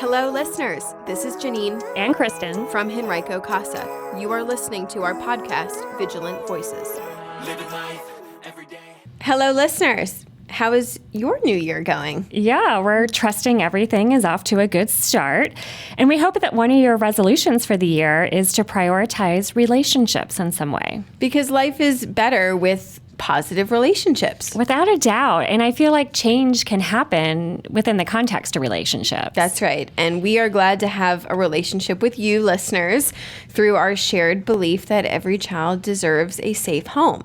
Hello, listeners. This is Janine and Kristen from Henrico Casa. You are listening to our podcast, Vigilant Voices. Living life every day. Hello, listeners. How is your new year going? Yeah, we're trusting everything is off to a good start. And we hope that one of your resolutions for the year is to prioritize relationships in some way. Because life is better with positive relationships. Without a doubt. And I feel like change can happen within the context of relationships. That's right. And we are glad to have a relationship with you, listeners, through our shared belief that every child deserves a safe home.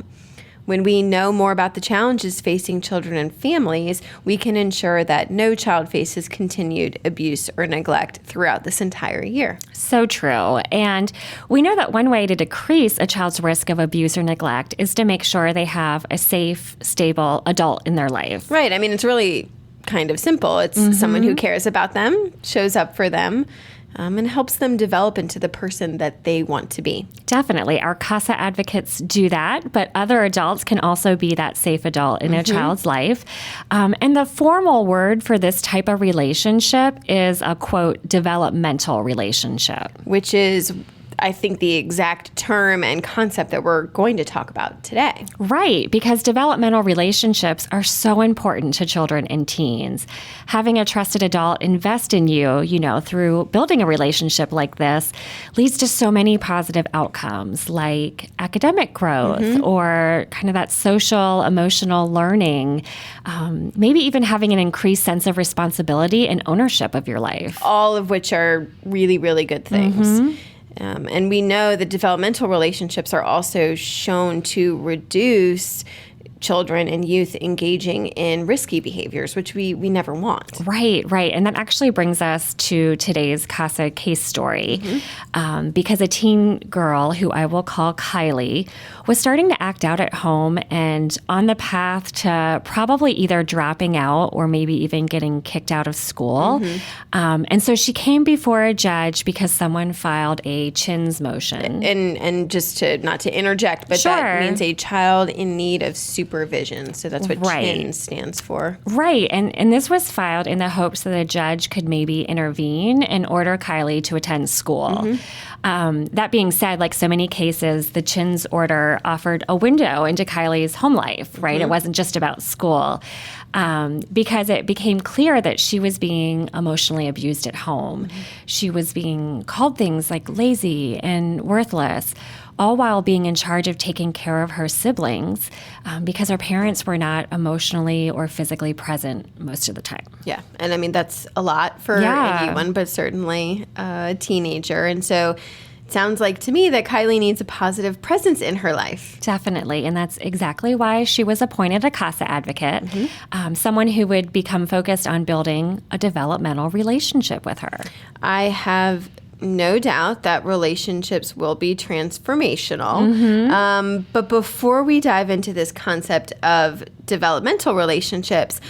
When we know more about the challenges facing children and families, we can ensure that no child faces continued abuse or neglect throughout this entire year. So true. And we know that one way to decrease a child's risk of abuse or neglect is to make sure they have a safe, stable adult in their life. Right. I mean, it's really kind of simple. It's someone who cares about them, shows up for them, and helps them develop into the person that they want to be. Definitely. Our CASA advocates do that, but other adults can also be that safe adult in a child's life. And the formal word for this type of relationship is a, quote, developmental relationship. Which is, I think, the exact term and concept that we're going to talk about today. Right, because developmental relationships are so important to children and teens. Having a trusted adult invest in you, through building a relationship like this leads to so many positive outcomes like academic growth or kind of that social, emotional learning, maybe even having an increased sense of responsibility and ownership of your life. All of which are really, really good things. And we know that developmental relationships are also shown to reduce children and youth engaging in risky behaviors, which we never want. Right. And that actually brings us to today's CASA case story, because a teen girl who I will call Kylie was starting to act out at home and on the path to probably either dropping out or maybe even getting kicked out of school. And so she came before a judge because someone filed a CHINS motion. And just not to interject, but that means a child in need of supervision. So that's what CHINS stands for. Right. And this was filed in the hopes that a judge could maybe intervene and order Kylie to attend school. That being said, like so many cases, the CHINS order offered a window into Kylie's home life, right? It wasn't just about school, because it became clear that she was being emotionally abused at home. She was being called things like lazy and worthless, all while being in charge of taking care of her siblings, because her parents were not emotionally or physically present most of the time. Yeah. And I mean, that's a lot for anyone, but certainly a teenager. And so it sounds like to me that Kylie needs a positive presence in her life. Definitely. And that's exactly why she was appointed a CASA advocate, someone who would become focused on building a developmental relationship with her. I have no doubt that relationships will be transformational. But before we dive into this concept of developmental relationships,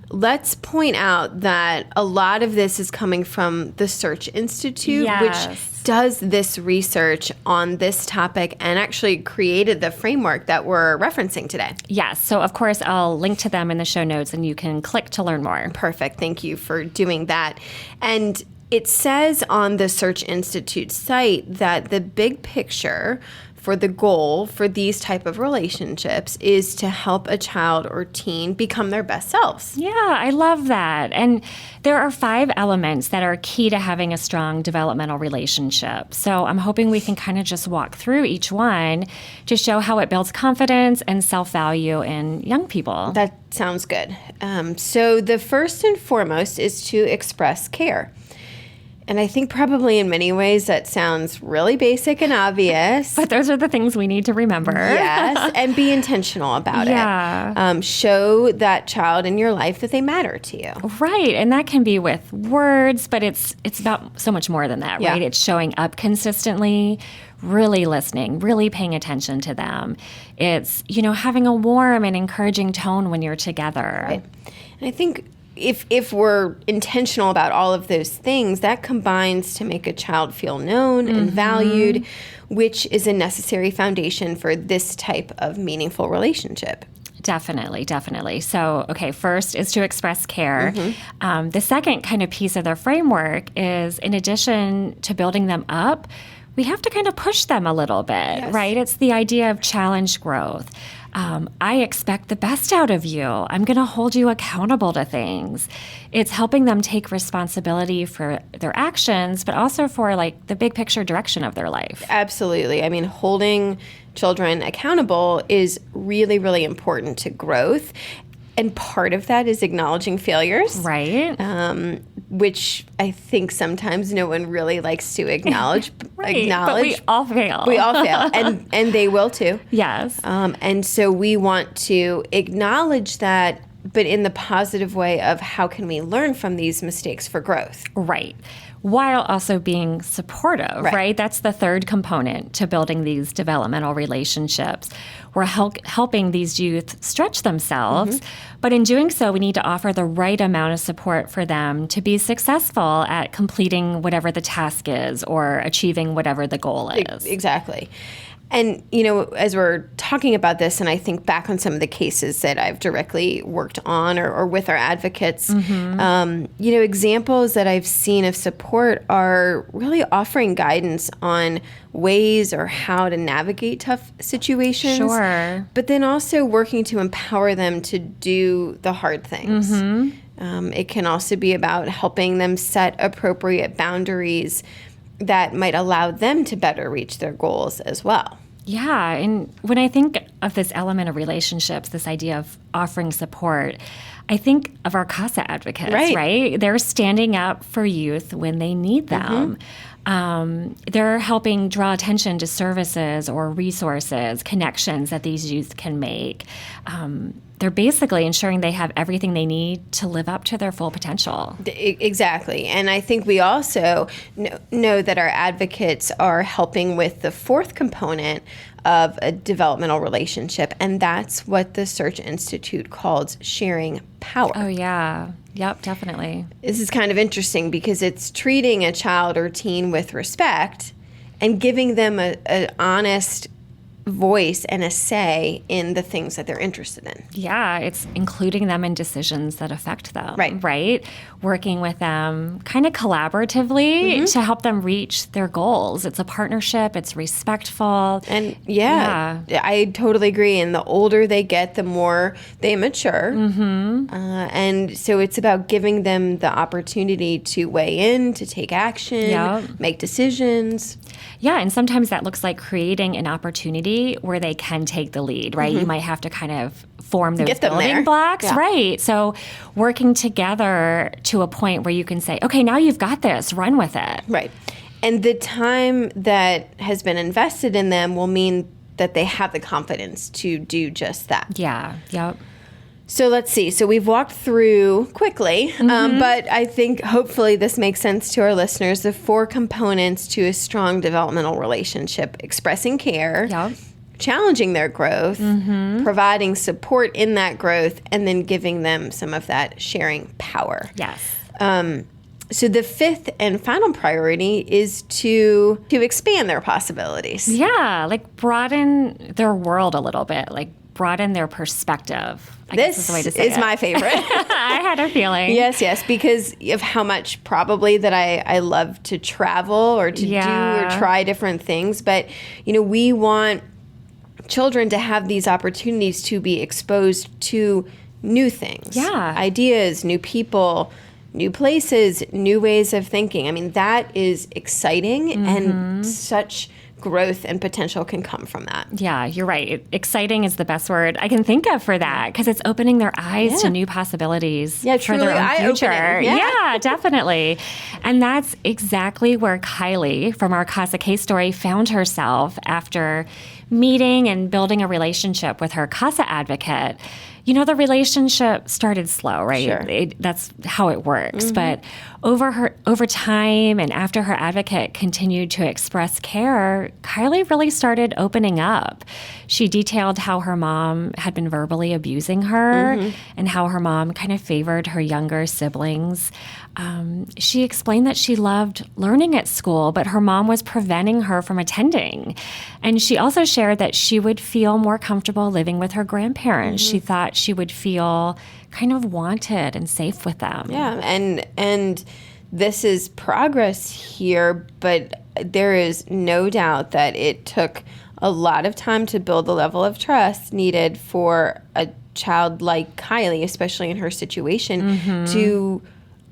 let's point out that a lot of this is coming from the Search Institute, which does this research on this topic and actually created the framework that we're referencing today. Yes. So, of course, I'll link to them in the show notes and you can click to learn more. Perfect. Thank you for doing that. And it says on the Search Institute site that the big picture for the goal for these type of relationships is to help a child or teen become their best selves. Yeah, I love that. And there are 5 elements that are key to having a strong developmental relationship. So I'm hoping we can kind of just walk through each one to show how it builds confidence and self-value in young people. That sounds good. So the first and foremost is to express care. And I think probably in many ways that sounds really basic and obvious. But those are the things we need to remember. Yes, and be intentional about it. Show that child in your life that they matter to you. Right, and that can be with words, but it's about so much more than that, right? It's showing up consistently, really listening, really paying attention to them. It's, having a warm and encouraging tone when you're together. Right. And I think if we're intentional about all of those things, that combines to make a child feel known and valued, which is a necessary foundation for this type of meaningful relationship. Definitely, definitely. So, okay, first is to express care. The second kind of piece of their framework is, in addition to building them up, we have to kind of push them a little bit, right? It's the idea of challenge growth. I expect the best out of you. I'm going to hold you accountable to things. It's helping them take responsibility for their actions, but also for like the big picture direction of their life. Absolutely. I mean, holding children accountable is really, really important to growth. And part of that is acknowledging failures. Right. Which I think sometimes no one really likes to acknowledge. Right, but we all fail. We all fail, and they will too. Yes. And so we want to acknowledge that, but in the positive way of how can we learn from these mistakes for growth. Right. While also being supportive, right? That's the third component to building these developmental relationships. We're helping these youth stretch themselves, but in doing so, we need to offer the right amount of support for them to be successful at completing whatever the task is or achieving whatever the goal is. Exactly. And, you know, as we're talking about this, and I think back on some of the cases that I've directly worked on or with our advocates, you know, examples that I've seen of support are really offering guidance on ways or how to navigate tough situations. Sure. But then also working to empower them to do the hard things. It can also be about helping them set appropriate boundaries that might allow them to better reach their goals as well. Yeah, and when I think of this element of relationships, this idea of offering support, I think of our CASA advocates, right? They're standing up for youth when they need them. They're helping draw attention to services or resources, connections that these youth can make. They're basically ensuring they have everything they need to live up to their full potential. Exactly. And I think we also know that our advocates are helping with the fourth component of a developmental relationship, and that's what the Search Institute calls sharing power. Oh, yeah. Yep, definitely. This is kind of interesting because it's treating a child or teen with respect and giving them an honest voice and a say in the things that they're interested in. Yeah, it's including them in decisions that affect them, right? Working with them kind of collaboratively to help them reach their goals. It's a partnership, it's respectful. And I totally agree. And the older they get, the more they mature. And so it's about giving them the opportunity to weigh in, to take action, make decisions. Yeah, and sometimes that looks like creating an opportunity where they can take the lead, right? You might have to kind of form those building blocks, right? So working together to a point where you can say, okay, now you've got this, run with it. Right. And the time that has been invested in them will mean that they have the confidence to do just that. Yeah, yep. So let's see. So we've walked through quickly, but I think hopefully this makes sense to our listeners, the four components to a strong developmental relationship: expressing care, challenging their growth, providing support in that growth, and then giving them some of that sharing power. Yes. So the fifth and final priority is to expand their possibilities. Yeah, like broaden their world a little bit, like broaden their perspective. This is my favorite. I had a feeling. Yes, because of how much probably that I love to travel or to do or try different things. But, you know, we want children to have these opportunities to be exposed to new things. Yeah. Ideas, new people, new places, new ways of thinking. I mean, that is exciting and such growth and potential can come from that. Yeah, you're right. Exciting is the best word I can think of for that, because it's opening their eyes to new possibilities for their own future. Yeah, definitely. And that's exactly where Kylie from our CASA case story found herself after meeting and building a relationship with her CASA advocate. You know, the relationship started slow, right? Sure. That's how it works. But Over time and after her advocate continued to express care, Kylie really started opening up. She detailed how her mom had been verbally abusing her and how her mom kind of favored her younger siblings. She explained that she loved learning at school, but her mom was preventing her from attending. And she also shared that she would feel more comfortable living with her grandparents. She thought she would feel kind of wanted and safe with them. Yeah, and this is progress here, but there is no doubt that it took a lot of time to build the level of trust needed for a child like Kylie, especially in her situation, to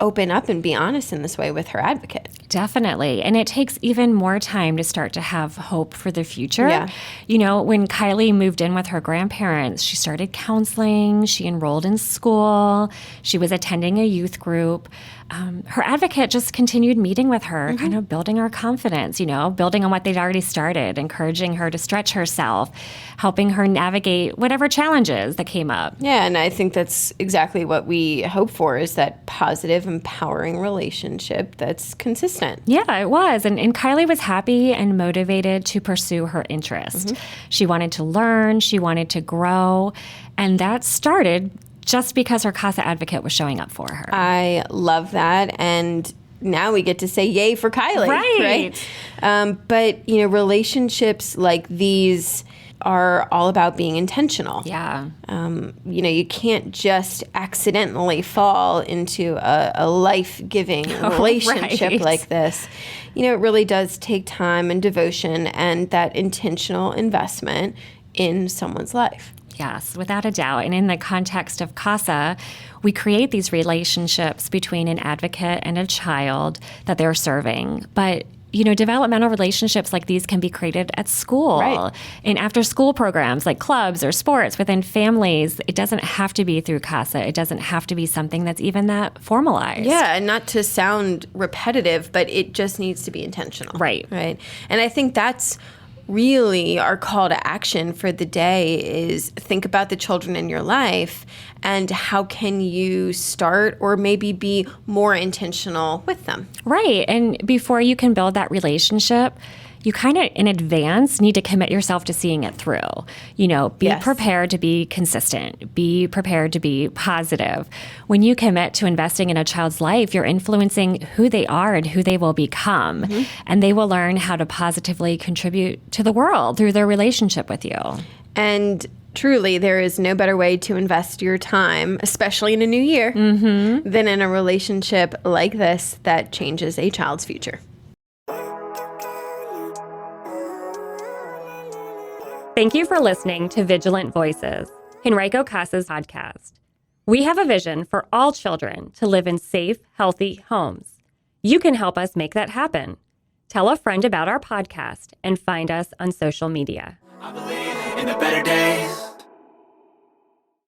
open up and be honest in this way with her advocate. Definitely. And it takes even more time to start to have hope for the future. Yeah. You know, when Kylie moved in with her grandparents, she started counseling, she enrolled in school, she was attending a youth group. Her advocate just continued meeting with her, kind of building her confidence, you know, building on what they'd already started, encouraging her to stretch herself, helping her navigate whatever challenges that came up. Yeah, and I think that's exactly what we hope for, is that positive, empowering relationship that's consistent. Yeah, it was. And Kylie was happy and motivated to pursue her interest. She wanted to learn, she wanted to grow, and that started just because her CASA advocate was showing up for her. I love that. And now we get to say yay for Kylie. Right. But, you know, relationships like these are all about being intentional. Yeah. You know, you can't just accidentally fall into a life-giving relationship like this. You know, it really does take time and devotion and that intentional investment in someone's life. Yes, without a doubt. And in the context of CASA, we create these relationships between an advocate and a child that they're serving. But you know, developmental relationships like these can be created at school, in after-school programs like clubs or sports within families. It doesn't have to be through CASA. It doesn't have to be something that's even that formalized. Yeah, and not to sound repetitive, but it just needs to be intentional. Right. And I think that's really our call to action for the day, is think about the children in your life and how can you start or maybe be more intentional with them. Right. And before you can build that relationship, you kind of in advance need to commit yourself to seeing it through. You know, be prepared to be consistent, be prepared to be positive. When you commit to investing in a child's life, you're influencing who they are and who they will become. And they will learn how to positively contribute to the world through their relationship with you. And truly, there is no better way to invest your time, especially in a new year, than in a relationship like this that changes a child's future. Thank you for listening to Vigilant Voices, Henrico Casa's podcast. We have a vision for all children to live in safe, healthy homes. You can help us make that happen. Tell a friend about our podcast and find us on social media. I believe in the better days.